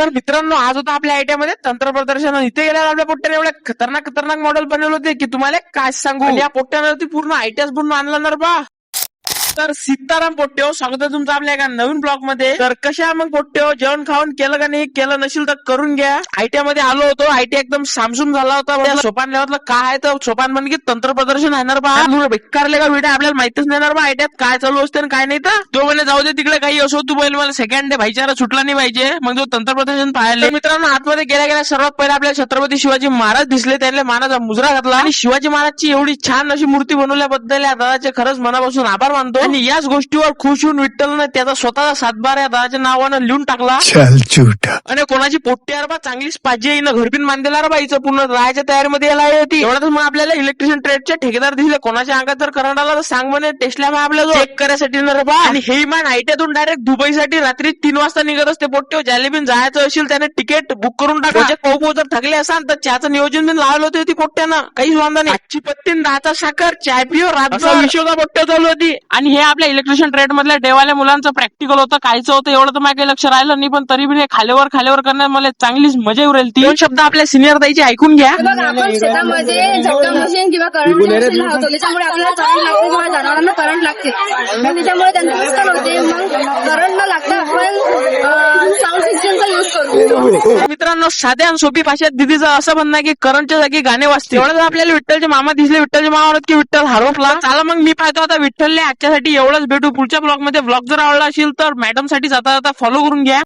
तर मित्रांनो, आज होता आपल्या आयटीआयमध्ये तंत्र प्रदर्शन. इथे गेल्यावर आपल्या पोट्ट्याने एवढे खतरनाक मॉडेल बनवले होते की तुम्हाला काय सांगू. आणि या पोट्ट्यावरती पूर्ण आयटीआयच बनवून आणला ना रे बा. तर सीताराम पोट्टे, स्वागत आहे तुमचं आपल्या एका नवीन ब्लॉग मध्ये. तर कशा मग पोट्टे, जेवण खाऊन केलं का नाही? केलं नसेल तर करून घ्या. आयटीआय मध्ये आलो होतो, आयटीआय एकदम सामसूम झाला होता. सोपान लेवतलं काय आहे तर सोपान म्हणजे तंत्र प्रदर्शन आहे ना बा. बेकारले का व्हिडिओ आपल्याला माहितच नाही ना बा आयटीआयत काय चालू असते आणि काय नाही. तर तो म्हणे जाऊ दे तिकडे, काही असो तू पहिले मला सेकंड डे भाईचारा सुटला नाही पाहिजे. मग तो तंत्र प्रदर्शन पाहिले. मित्रांनो, आतमध्ये गेल्या सर्वात पहिले आपल्याला छत्रपती शिवाजी महाराज दिसले. त्यांनी मानाचा मुजरा घातला आणि शिवाजी महाराजची एवढी छान अशी मूर्ती बनवल्याबद्दल या दादाचे खरंच मनापासून आभार मानतो. आणि याच गोष्टीवर खुश होऊन विठ्ठलने त्याचा स्वतःचा सातबार या दादाच्या नावानं लिहून टाकला. आणि कोणाची पोट्टी अरे बा चांगलीच पाहिजे, हिनं घरबिन बांधलेला रे बा, हिचं पूर्ण राहायच्या तयारीमध्ये यायला होती. एवढ्यातच मग आपल्याला इलेक्ट्रिशियन ट्रेडचे ठेकेदार दिसले. कोणाच्या अंगात जर करंट आला तर सांग म्हणे, टेस्ला मग आपल्याला चेक करायसाठी ना रे बा. आणि हे मान आयटीआयतून डायरेक्ट दुबईसाठी रात्री 3 वाजता निघत असते पोट्टे. ज्याला बिन जायचं असेल त्याने तिकीट बुक करून टाका. कोपो जर थकले असाल तर चहाचं नियोजन बिन लावलं होतं ती पोट्ट्यानं, काहीच वांधा नाही. आजची पत्तीन 10चा साखर चाय पिओ रातचा विषयोगा पोट्ट्या चालू होती. आणि हे आपल्या इलेक्ट्रिशियन ट्रेड मधल्या डेवाल्या मुलांचं प्रॅक्टिकल होतं. कायचं होतं एवढं तर माझ्या काही लक्ष राहिलं नाही, पण तरी बी खालीवर करण्यात मला चांगलीच मजा येऊ राहिली. 2 शब्द आपल्या सिनियर ताईचे ऐकून घ्या. आपण शेतामध्ये झटका मशीन किंवा करंट मशीन लावतो, त्याच्यामुळे आपल्याला करंट लागते किंवा जनावरांना करंट लागते. मग त्याच्यामुळे त्यांचं नुकसान होते. मग करंट न लागता आपण साऊंड सिस्टमचा युज करू. मित्रांनो, साध्या आणि सोपी भाषेत दिदीचं असं म्हणणं आहे की करंटच्या जागी गाणे वाजते. एवढं आपल्याला विठ्ठलचे मामा दिसले. विठ्ठलचे मामा की विठ्ठल हरवला. चला मग मी पाहतो आता विठ्ठलने. आजच्यासाठी एवढंच, भेटू पुढच्या ब्लॉग मध्ये. ब्लॉग जर आवडला असेल तर मॅडम साठी जाता जाता फॉलो करून घ्या.